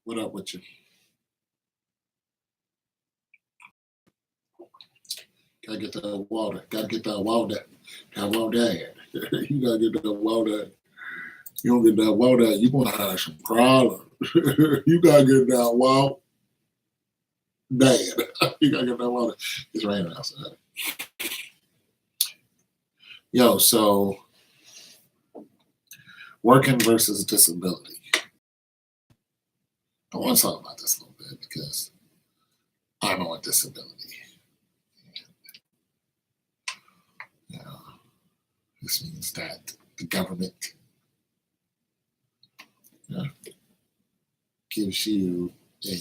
What up with you? Gotta get that water. Gotta get that water. That water. You gotta get that water. You don't get that water, you gonna have some problems. You gotta get that water. Dad. You gotta get that water. It's raining outside. Yo, so working versus disability. I want to talk about this a little bit because I'm on disability. You know, this means that the government gives you a,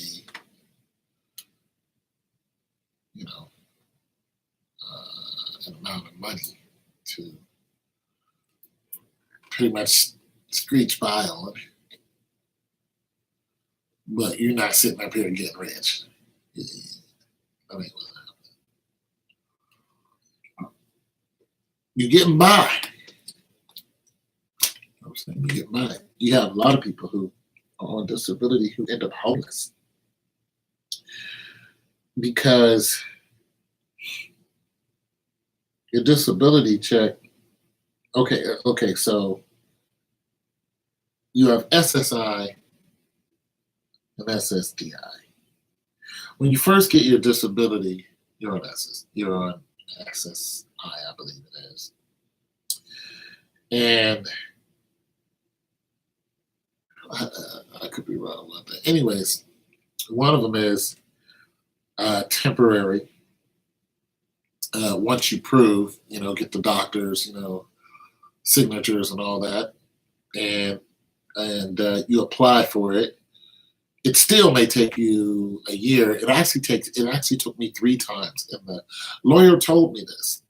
an amount of money to pretty much screech by on, but you're not sitting up here getting rich. That ain't what's happening. You're getting by. I'm saying you get by. You have a lot of people who are on disability who end up homeless because your disability check. Okay, so you have SSI and SSDI. When you first get your disability, you're on SSI, I believe it is. And I could be wrong about that. Anyways, one of them is temporary. Once you prove, get the doctors, signatures and all that, and you apply for it, it still may take you a year. It actually took me 3 times, and the lawyer told me this.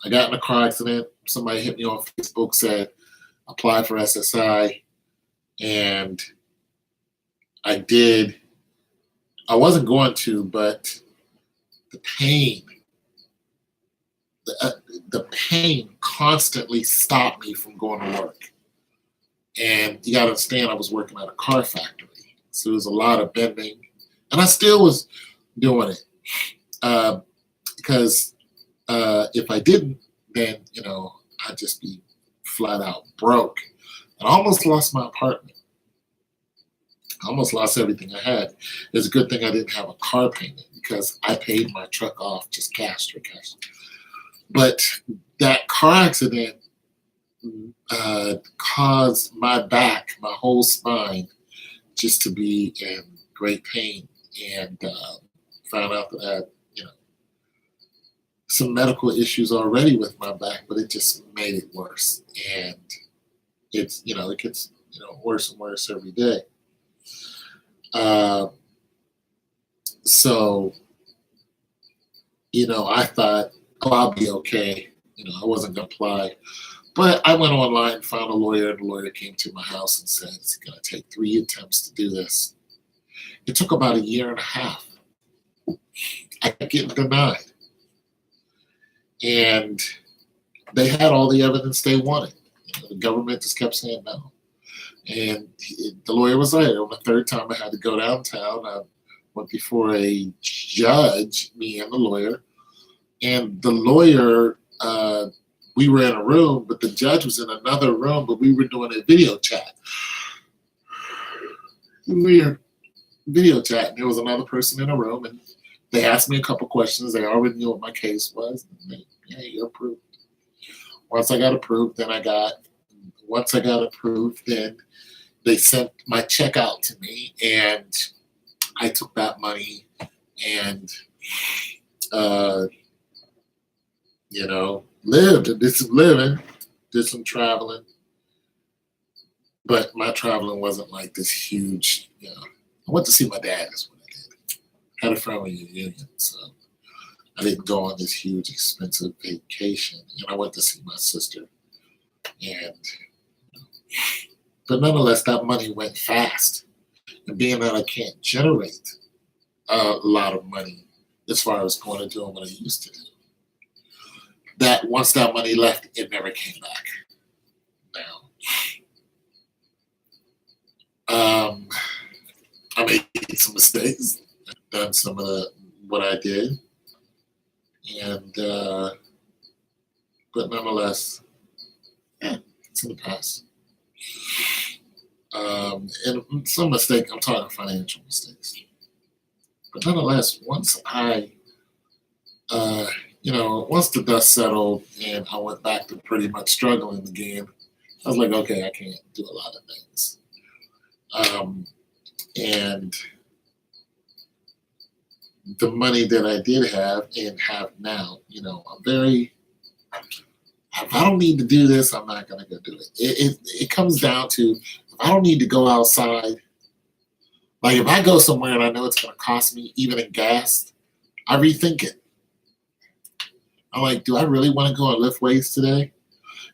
I got in a car accident. Somebody hit me on Facebook, said apply for SSI, and I did. I wasn't going to, but the pain constantly stopped me from going to work. And you got to understand, I was working at a car factory. So there was a lot of bending. And I still was doing it. Because if I didn't, then, I'd just be flat out broke. And I almost lost my apartment. I almost lost everything I had. It's a good thing I didn't have a car payment because I paid my truck off just cash for cash. But that car accident caused my back, my whole spine, just to be in great pain. And found out that I had, some medical issues already with my back, but it just made it worse. And it's, it gets, worse and worse every day. So, I thought, I'll be okay. I wasn't going to apply. But I went online, found a lawyer, and the lawyer came to my house and said, it's going to take 3 attempts to do this. It took about 1.5 years. I kept getting denied. And they had all the evidence they wanted. The government just kept saying no. And the lawyer was right. On the 3rd time I had to go downtown, I went before a judge, me and the lawyer. And the lawyer, we were in a room, but the judge was in another room, but we were doing a video chat. We were video chat, and there was another person in the room, and they asked me a couple questions. They already knew what my case was. And you're approved. Once I got approved, then they sent my check out to me, and I took that money and, lived and did some living, did some traveling. But my traveling wasn't like this huge, I went to see my dad is what I did. Had a family reunion, so I didn't go on this huge, expensive vacation. And I went to see my sister. But nonetheless, that money went fast. And being that I can't generate a lot of money as far as going and doing what I used to do, that once that money left, it never came back. Now, made some mistakes, done some of what I did, and but nonetheless, yeah, it's in the past. And some mistake, I'm talking financial mistakes. But nonetheless, uh, once the dust settled and I went back to pretty much struggling again, I was like, okay, I can't do a lot of things. And the money that I did have and have now, I'm very, if I don't need to do this, I'm not going to go do it. It comes down to, if I don't need to go outside, like if I go somewhere and I know it's going to cost me, even in gas, I rethink it. I'm like, do I really want to go and lift weights today?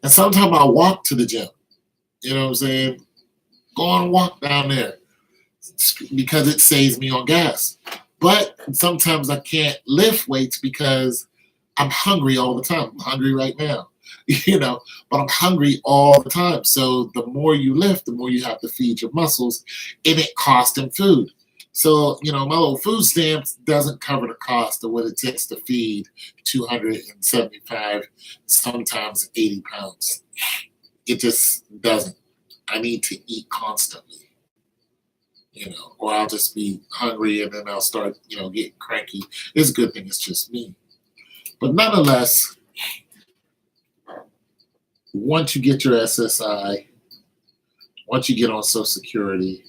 And sometimes I walk to the gym. You know what I'm saying? Go on and walk down there because it saves me on gas. But sometimes I can't lift weights because I'm hungry all the time. I'm hungry right now, but I'm hungry all the time. So the more you lift, the more you have to feed your muscles, and it costs them food. So, my little food stamps doesn't cover the cost of what it takes to feed 275, sometimes 80 pounds. It just doesn't. I need to eat constantly, or I'll just be hungry and then I'll start, getting cranky. It's a good thing it's just me. But nonetheless, once you get your SSI, once you get on Social Security,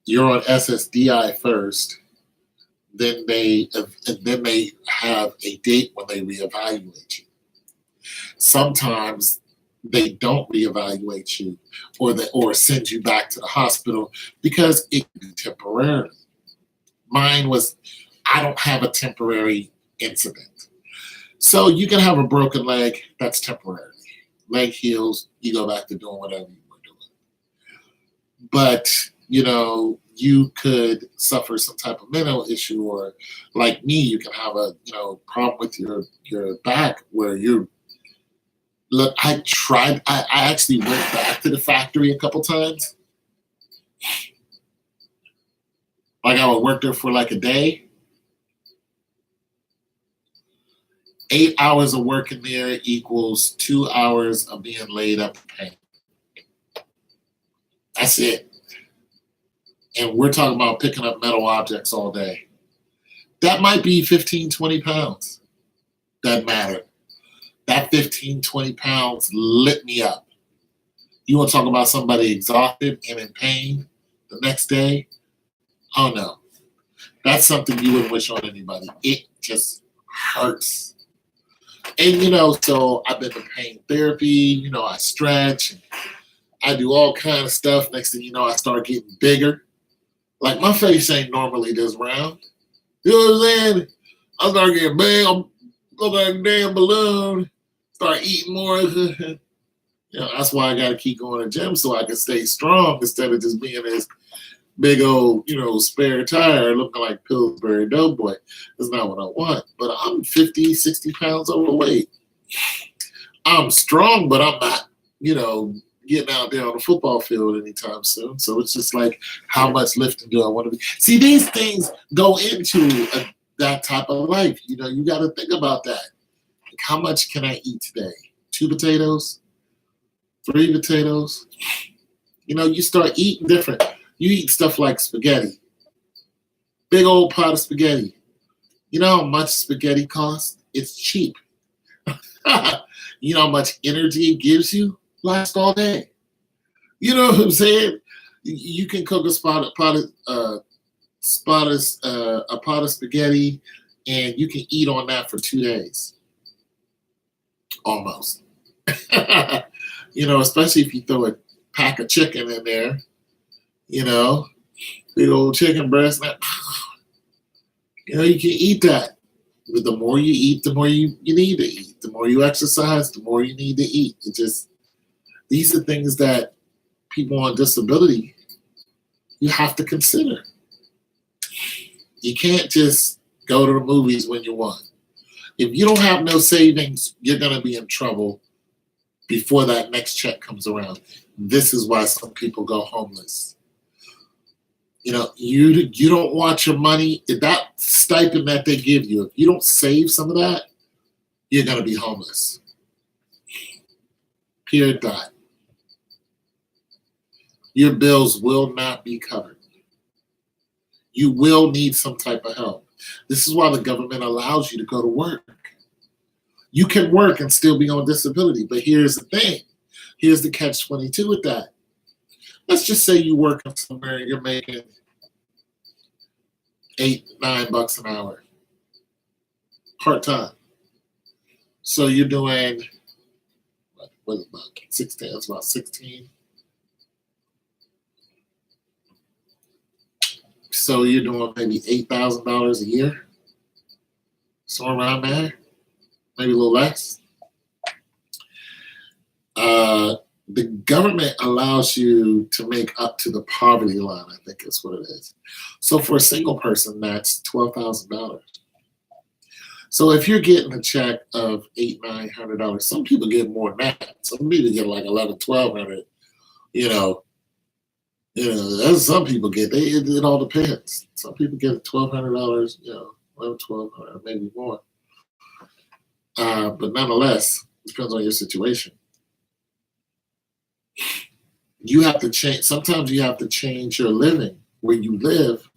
you're on SSDI first, then they have a date when they reevaluate you. Sometimes they don't reevaluate you or send you back to the hospital because it can be temporary. Mine was, I don't have a temporary incident. So you can have a broken leg, that's temporary. Leg heals, you go back to doing whatever you were doing. But, you could suffer some type of mental issue, or like me, you can have a, problem with your back where look, I actually went back to the factory a couple times. Like I would work there for like a day. 8 hours of working there equals 2 hours of being laid up in pain. That's it. And we're talking about picking up metal objects all day. That might be 15, 20 pounds. Doesn't matter. That 15, 20 pounds lit me up. You want to talk about somebody exhausted and in pain the next day? Oh no. That's something you wouldn't wish on anybody. It just hurts. And so I've been to pain therapy, I stretch, and I do all kind of stuff. Next thing you know, I start getting bigger. Like my face ain't normally this round. You know what I'm saying? I start getting big, I'm look like a damn balloon, start eating more. That's why I gotta keep going to the gym so I can stay strong instead of just being this big old, spare tire looking like Pillsbury Doughboy. That's not what I want. But I'm 50, 60 pounds overweight. I'm strong, but I'm not, getting out there on the football field anytime soon. So it's just like, how much lifting do I want to be? See, these things go into that type of life. You got to think about that. Like, how much can I eat today? 2 potatoes? 3 potatoes? You start eating different. You eat stuff like spaghetti. Big old pot of spaghetti. You know how much spaghetti costs? It's cheap. You know how much energy it gives you? Lasts all day. You know what I'm saying? You can cook a pot of spaghetti, and you can eat on that for 2 days. Almost. Especially if you throw a pack of chicken in there. Big old chicken breast. You can eat that. But the more you eat, the more you need to eat. The more you exercise, the more you need to eat. These are things that people on disability, you have to consider. You can't just go to the movies when you want. If you don't have no savings, you're going to be in trouble before that next check comes around. This is why some people go homeless. You don't want your money, that stipend that they give you, if you don't save some of that, you're going to be homeless. Period. Dot. Your bills will not be covered. You will need some type of help. This is why the government allows you to go to work. You can work and still be on disability, but here's the thing. Here's the catch-22 with that. Let's just say you work somewhere and you're making $8-9 an hour, part-time. So you're doing, what is it, about 16? It's about 16. So you're doing maybe $8,000 a year, somewhere around there, maybe a little less. The government allows you to make up to the poverty line, I think is what it is. So for a single person, that's $12,000. So if you're getting a check of $800-900, some people get more than that. Some people get like $1,100-1,200. As some people get. It all depends. Some people get $1,200. $1,200, maybe more. But nonetheless, it depends on your situation. You have to change. Sometimes you have to change your living where you live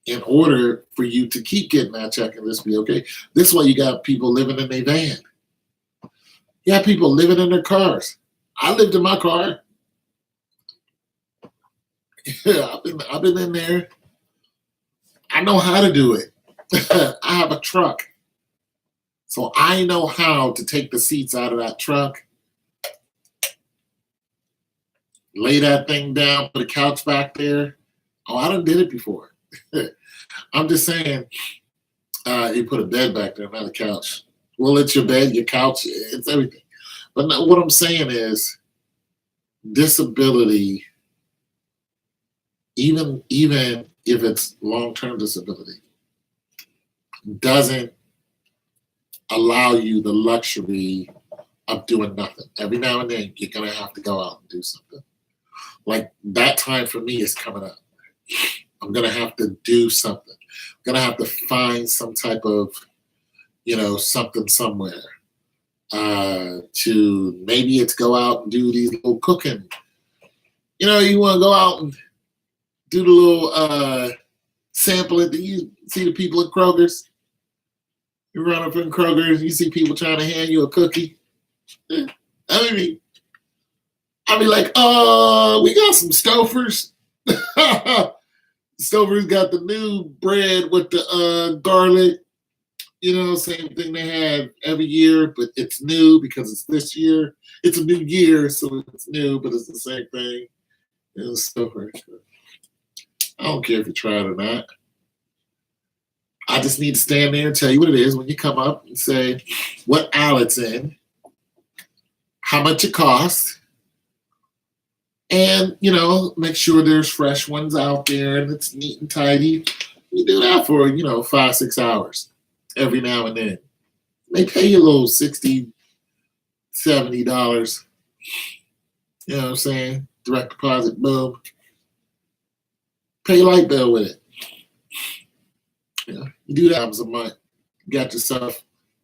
in order for you to keep getting that check and this be okay. This is why you got people living in their van. You have people living in their cars. I lived in my car. Yeah, I've been in there. I know how to do it. I have a truck. So I know how to take the seats out of that truck, lay that thing down, put a couch back there. Oh, I done did it before. I'm just saying, you put a bed back there, not a couch. Well, it's your bed, your couch, it's everything. But no, what I'm saying is disability, even if it's long-term disability, doesn't allow you the luxury of doing nothing. Every now and then, you're going to have to go out and do something. Like that time for me is coming up. I'm going to have to do something. I'm going to have to find some type of, something somewhere to maybe it's go out and do these little cooking. You want to go out and do the little sampling. You see the people at Kroger's. You run up in Kroger's, you see people trying to hand you a cookie. I'll be like, we got some Stouffer's. Stouffer's got the new bread with the garlic. Same thing they have every year, but it's new because it's this year. It's a new year, so it's new, but it's the same thing. It's Stouffer's. I don't care if you try it or not. I just need to stand there and tell you what it is when you come up and say what aisle it's in, how much it costs, and, make sure there's fresh ones out there and it's neat and tidy. You do that for, 5-6 hours every now and then. They pay you a little $60, $70. You know what I'm saying? Direct deposit, boom. Pay your light bill with it. You do that times a month. You got yourself,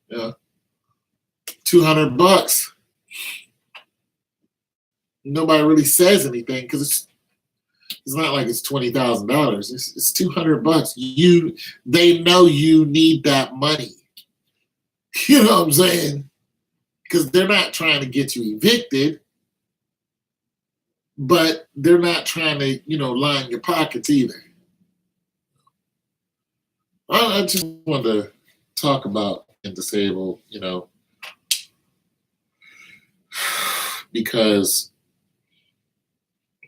$200. Nobody really says anything because it's not like it's $20,000. It's $200. They know you need that money. You know what I'm saying? Because they're not trying to get you evicted, but they're not trying to, line your pockets either. I just wanted to talk about being disabled, because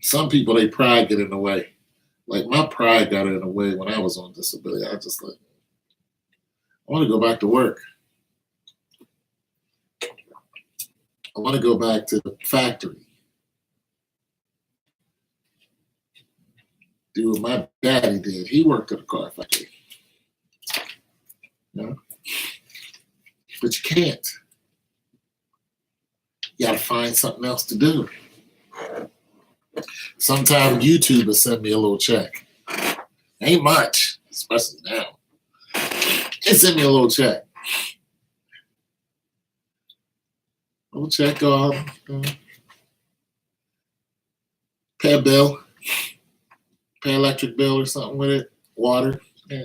some people, they pride get in the way. Like my pride got in the way when I was on disability. I just I want to go back to work. I want to go back to the factory. Do what my daddy did. He worked at a car factory. But you can't. You got to find something else to do. Sometimes YouTube will send me a little check. Ain't much, especially now. They send me a little check. Little check on, pay a bill, pay electric bill or something with it, water. Yeah.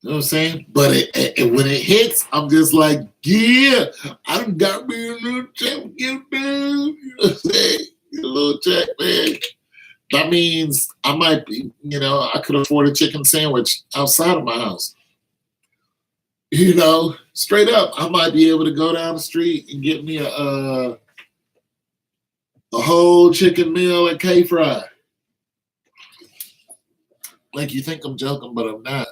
You know what I'm saying? But when it hits, I'm just like, yeah, I done got me a little check. You know what I'm saying? A little check, man. That means I might be, I could afford a chicken sandwich outside of my house. Straight up, I might be able to go down the street and get me a whole chicken meal at K-Fry. Like, you think I'm joking, but I'm not.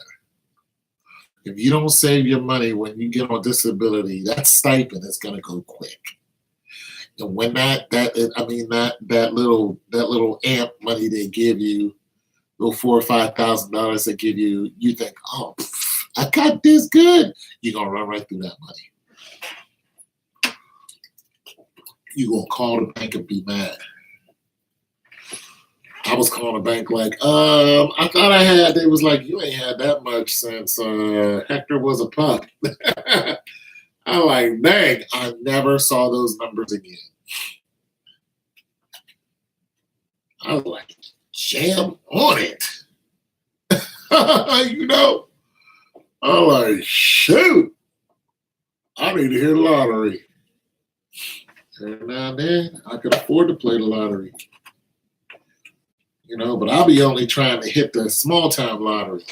If you don't save your money when you get on disability, that stipend is gonna go quick. And when that little amp money they give you, little $4,000 or $5,000 they give you, you think, oh, I got this good. You're gonna run right through that money. You're gonna call the bank and be mad. I was calling the bank like, I thought I had. They was like, you ain't had that much since Hector was a pup. I'm like, dang, I never saw those numbers again. I was like, jam on it. I'm like, shoot, I need to hit the lottery. Every now and then, I could afford to play the lottery. But I'll be only trying to hit the small time lottery.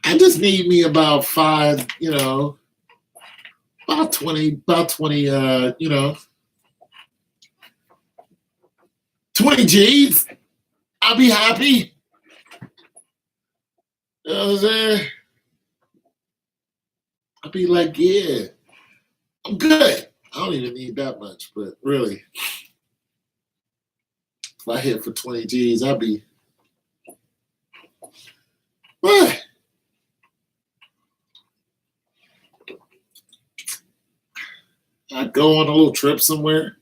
I just need me about about 20, 20 G's. I'll be happy. You know what I'm saying? I'll be like, yeah, I'm good. I don't even need that much, but really, if I hit for 20 G's, I'd be, what? I'd go on a little trip somewhere.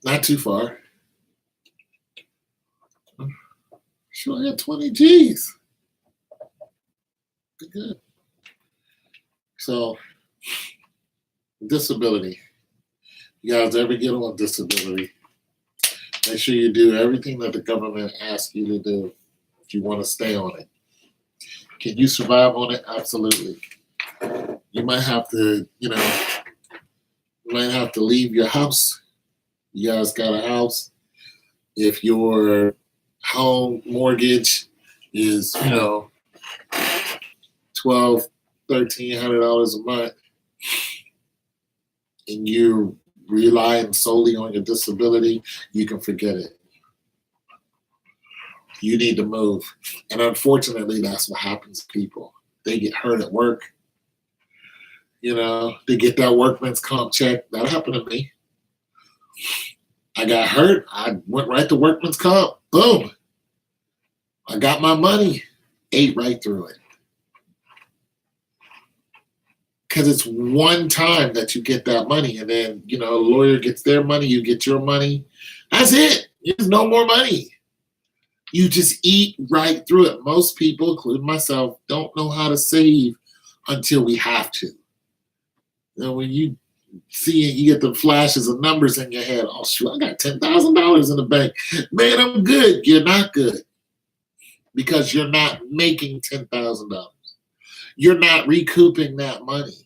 Not too far. Sure, I got 20 G's. Good. So, disability. You guys ever get on disability, make sure you do everything that the government asks you to do if you want to stay on it. Can you survive on it? Absolutely. You might have to, leave your house. You guys got a house. If your home mortgage is, $1,200, $1,300 a month, and you're relying solely on your disability, you can forget it. You need to move. And unfortunately, that's what happens to people. They get hurt at work. They get that workman's comp check. That happened to me. I got hurt. I went right to workman's comp. Boom. I got my money. Ate right through it. Because it's one time that you get that money, and then, a lawyer gets their money, you get your money. That's it. There's no more money. You just eat right through it. Most people, including myself, don't know how to save until we have to. When you see it, you get the flashes of numbers in your head. Oh, shoot, I got $10,000 in the bank. Man, I'm good. You're not good because you're not making $10,000. You're not recouping that money.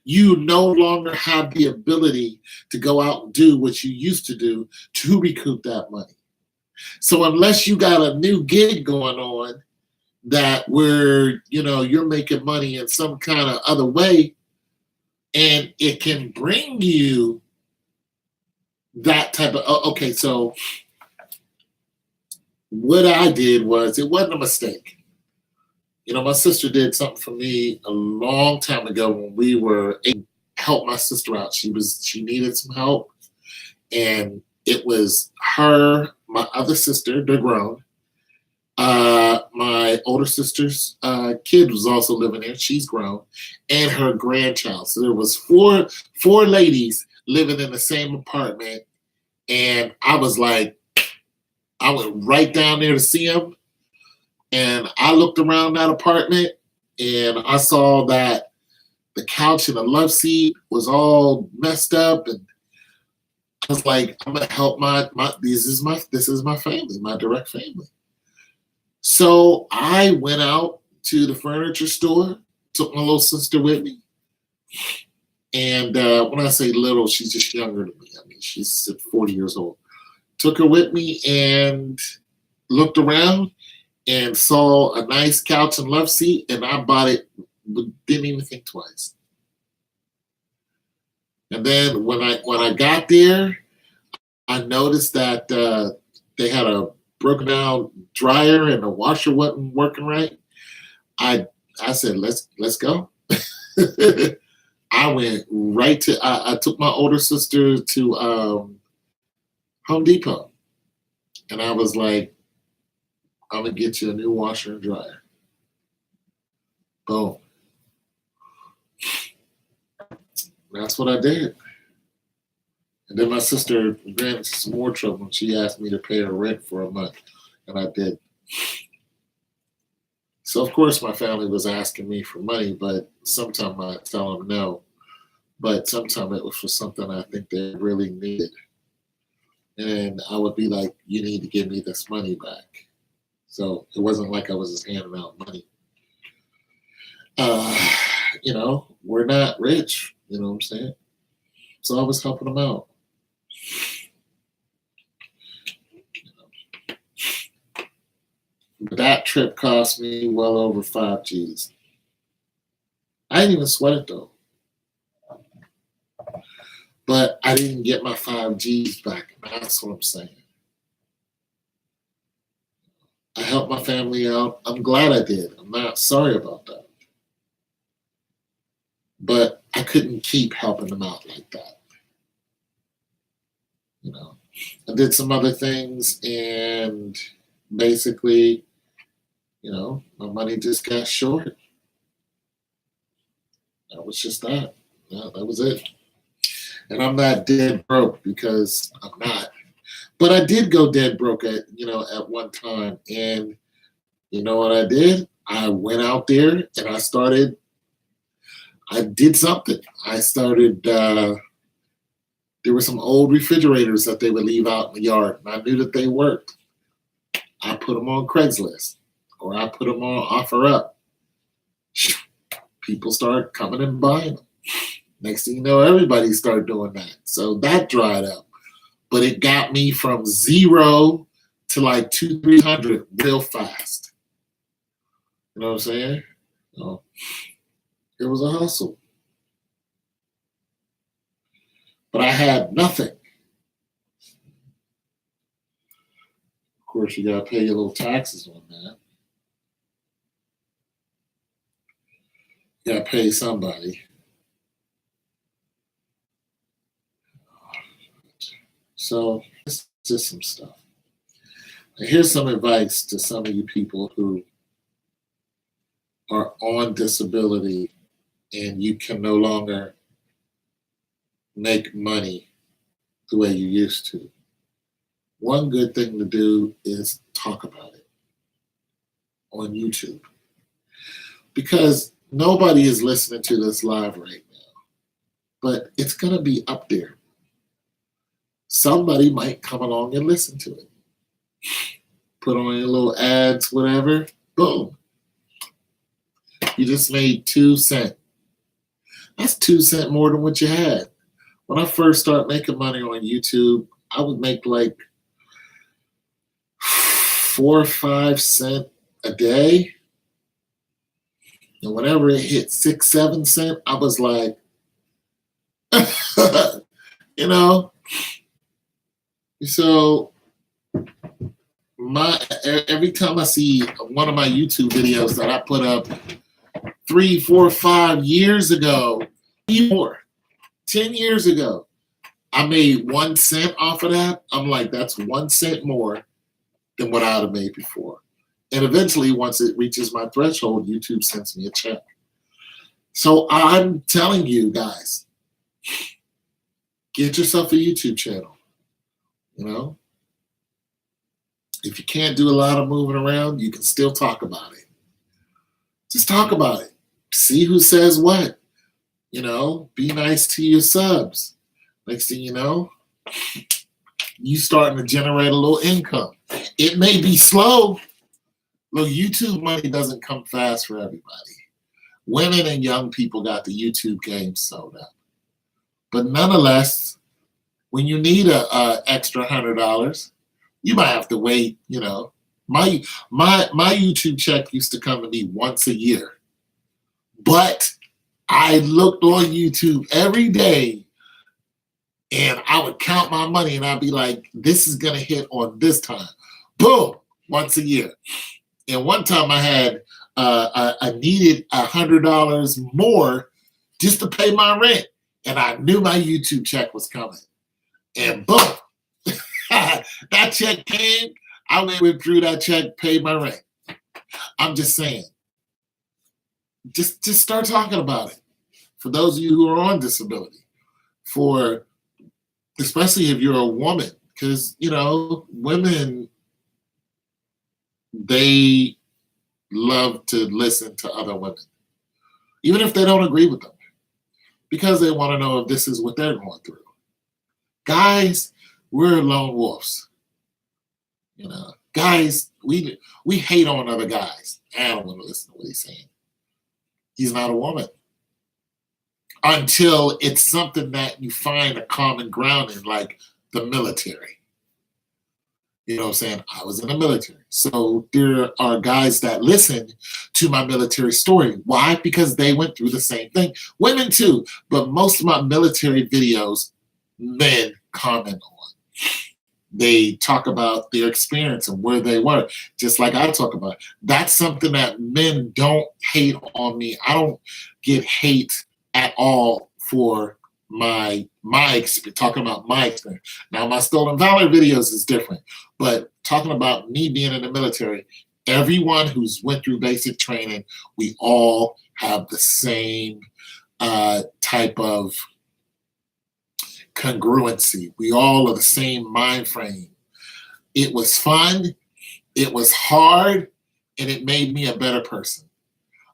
You no longer have the ability to go out and do what you used to do to recoup that money. So unless you got a new gig going on that where, you're making money in some kind of other way, and it can bring you that type of, okay, so what I did was, it wasn't a mistake. My sister did something for me a long time ago when we were able to help my sister out. She needed some help. And it was her, my other sister, they're grown. My older sister's kid was also living there. She's grown. And her grandchild. So there was four ladies living in the same apartment. And I was like, I went right down there to see him. And I looked around that apartment and I saw that the couch and the love seat was all messed up. And I was like, I'm gonna help this is my family, my direct family. So I went out to the furniture store, took my little sister with me. And when I say little, she's just younger than me. I mean, she's 40 years old. Took her with me and looked around and saw a nice couch and love seat, and I bought it. Didn't even think twice. And then when I got there, I noticed that they had a broken down dryer and the washer wasn't working right. I said, let's go. I went right to. I took my older sister to Home Depot, and I was like, I'm gonna get you a new washer and dryer. Boom. That's what I did. And then my sister ran into some more trouble and she asked me to pay her rent for a month. And I did. So, of course, my family was asking me for money, but sometimes I tell them no. But sometimes it was for something I think they really needed. And I would be like, you need to give me this money back. So it wasn't like I was just handing out money. We're not rich, you know what I'm saying? So I was helping them out. But that trip cost me well over 5 G's. I didn't even sweat it though. But I didn't get my 5 G's back. That's what I'm saying. I helped my family out. I'm glad I did. I'm not sorry about that. But I couldn't keep helping them out like that. I did some other things and basically, my money just got short. That was just that. Yeah, that was it. And I'm not dead broke because I'm not. But I did go dead broke at one time. And you know what I did? I went out there and I did something. I started there were some old refrigerators that they would leave out in the yard, and I knew that they worked. I put them on Craigslist, or I put them on OfferUp. People started coming and buying them. Next thing you know, everybody started doing that. So that dried up. But it got me from 0 to like 200-300 real fast. You know what I'm saying? It was a hustle. But I had nothing. Of course, you got to pay your little taxes on that. You got to pay somebody. So it's just some stuff. Now, here's some advice to some of you people who are on disability and you can no longer make money the way you used to. One good thing to do is talk about it on YouTube, because nobody is listening to this live right now, but it's going to be up there. Somebody might come along and listen to it. Put on your little ads, whatever, boom. You just made 2 cents. That's 2 cents more than what you had. When I first started making money on YouTube, I would make like 4 or 5 cents a day. And whenever it hit 6, 7 cents, I was like, So every time I see one of my YouTube videos that I put up 3, 4, 5 years ago, more, 10 years ago, I made 1 cent off of that. I'm like, that's 1 cent more than what I would have made before. And eventually, once it reaches my threshold, YouTube sends me a check. So I'm telling you guys, get yourself a YouTube channel. You know, if you can't do a lot of moving around, you can still talk about it. Just talk about it. See who says what. You know, be nice to your subs. Next thing you know, you starting to generate a little income. It may be slow. Look, YouTube money doesn't come fast for everybody. Women and young people got the YouTube game sold up. But nonetheless, when you need a extra $100, you might have to wait. You know, my YouTube check used to come to me once a year, but I looked on YouTube every day, and I would count my money, and I'd be like, "This is gonna hit on this time." Boom, once a year. And one time I had I needed $100 more just to pay my rent, and I knew my YouTube check was coming. And boom, that check came. I went through that check, paid my rent. I'm just saying, just start talking about it. For those of you who are on disability, for especially if you're a woman, because you know women, they love to listen to other women, even if they don't agree with them, because they want to know if this is what they're going through. Guys, we're lone wolves. You know, guys, we hate on other guys. I don't want to listen to what he's saying. He's not a woman. Until it's something that you find a common ground in, like the military. You know what I'm saying? I was in the military. So there are guys that listen to my military story. Why? Because they went through the same thing. Women too. But most of my military videos, men comment on. They talk about their experience and where they were, just like I talk about. That's something that men don't hate on me. I don't get hate at all for my experience, talking about my experience. Now, my Stolen Valor videos is different, but talking about me being in the military, everyone who's went through basic training, we all have the same type of congruency. We all are the same mind frame. It was fun, it was hard, and it made me a better person.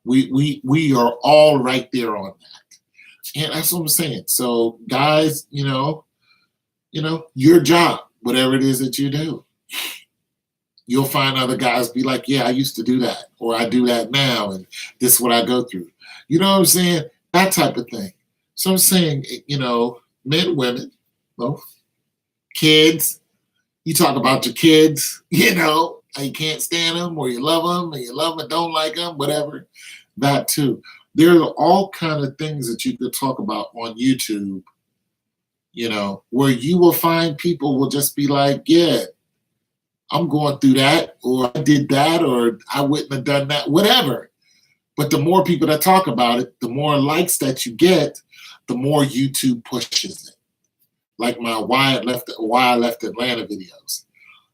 We are all right there on that. And that's what I'm saying. So guys, you know, your job, whatever it is that you do, you'll find other guys be like, yeah, I used to do that, or I do that now, and this is what I go through. You know what I'm saying? That type of thing. So I'm saying, you know, men, women, both, kids. You talk about your kids, you know, you can't stand them, or you love them, and you love them and don't like them, whatever. That too. There are all kind of things that you could talk about on YouTube, you know, where you will find people will just be like, yeah, I'm going through that, or I did that, or I wouldn't have done that, whatever. But the more people that talk about it, the more likes that you get, the more YouTube pushes it. Like my why I left Atlanta videos.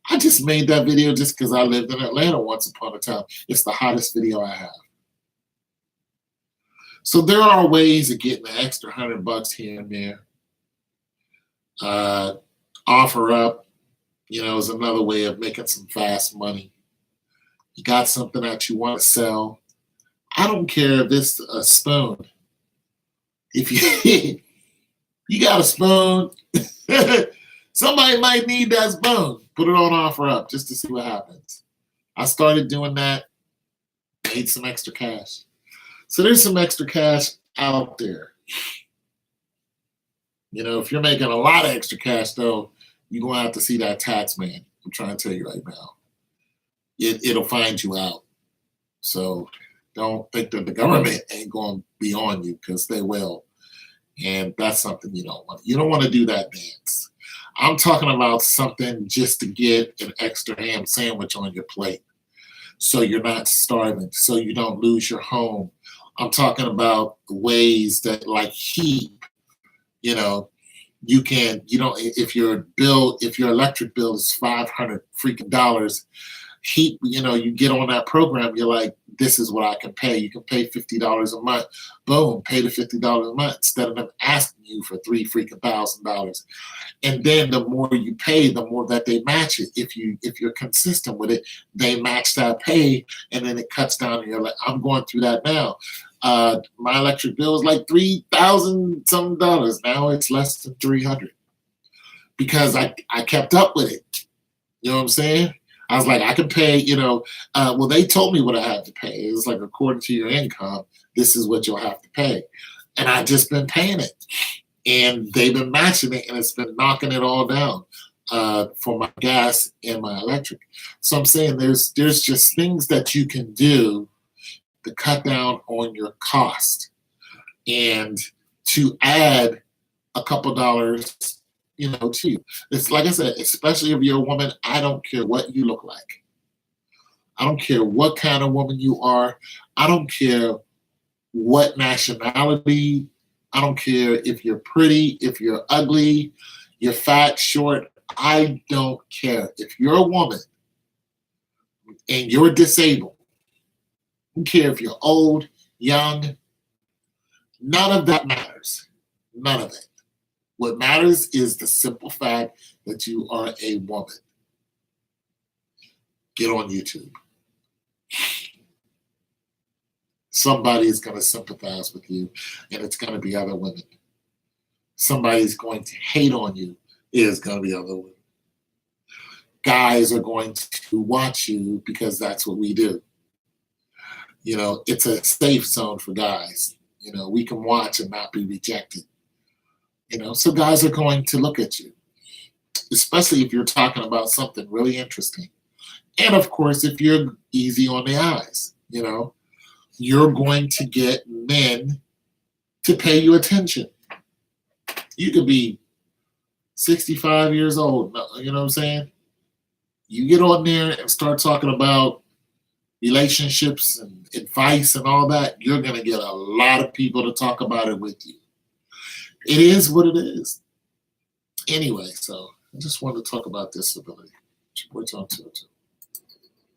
I just made that video just because I lived in Atlanta once upon a time. It's the hottest video I have. So there are ways of getting an extra $100 here and there. Offer up, you know, is another way of making some fast money. You got something that you want to sell. I don't care if it's a spoon. If you got a spoon, somebody might need that spoon. Put it on offer up just to see what happens. I started doing that, made some extra cash. So there's some extra cash out there. You know, if you're making a lot of extra cash, though, you're going to have to see that tax man. I'm trying to tell you right now. It'll find you out. So don't think that the government ain't going to be on you, because they will. And that's something you don't want. You don't want to do that dance. I'm talking about something just to get an extra ham sandwich on your plate, so you're not starving, so you don't lose your home. I'm talking about ways that, like heat, you know, you can, you know, if your electric bill is $500 freaking dollars, you get on that program, you're like, this is what I can pay. You can pay $50 a month. Boom, pay the $50 a month instead of them asking you for $3,000. And then the more you pay, the more that they match it. If you're consistent with it, they match that pay, and then it cuts down. And you're like, I'm going through that now. My electric bill is like $3,000 some dollars. Now it's less than 300 because I kept up with it. You know what I'm saying? I was like, I can pay, well, they told me what I had to pay. It was like, according to your income, this is what you'll have to pay. And I just been paying it. And they've been matching it, and it's been knocking it all down for my gas and my electric. So I'm saying there's just things that you can do to cut down on your cost and to add a couple dollars to you. It's like I said, especially if you're a woman, I don't care what you look like. I don't care what kind of woman you are. I don't care what nationality. I don't care if you're pretty, if you're ugly, you're fat, short. I don't care. If you're a woman and you're disabled, I don't care if you're old, young, none of that matters. None of it. What matters is the simple fact that you are a woman. Get on YouTube. Somebody is going to sympathize with you, and it's going to be other women. Somebody's going to hate on you. It's going to be other women. Guys are going to watch you because that's what we do. It's a safe zone for guys. We can watch and not be rejected. So guys are going to look at you, especially if you're talking about something really interesting. And of course, if you're easy on the eyes, you're going to get men to pay you attention. You could be 65 years old, you know what I'm saying? You get on there and start talking about relationships and advice and all that, you're going to get a lot of people to talk about it with you. It is what it is. Anyway, so I just wanted to talk about disability. It's your boy Tom Tilton.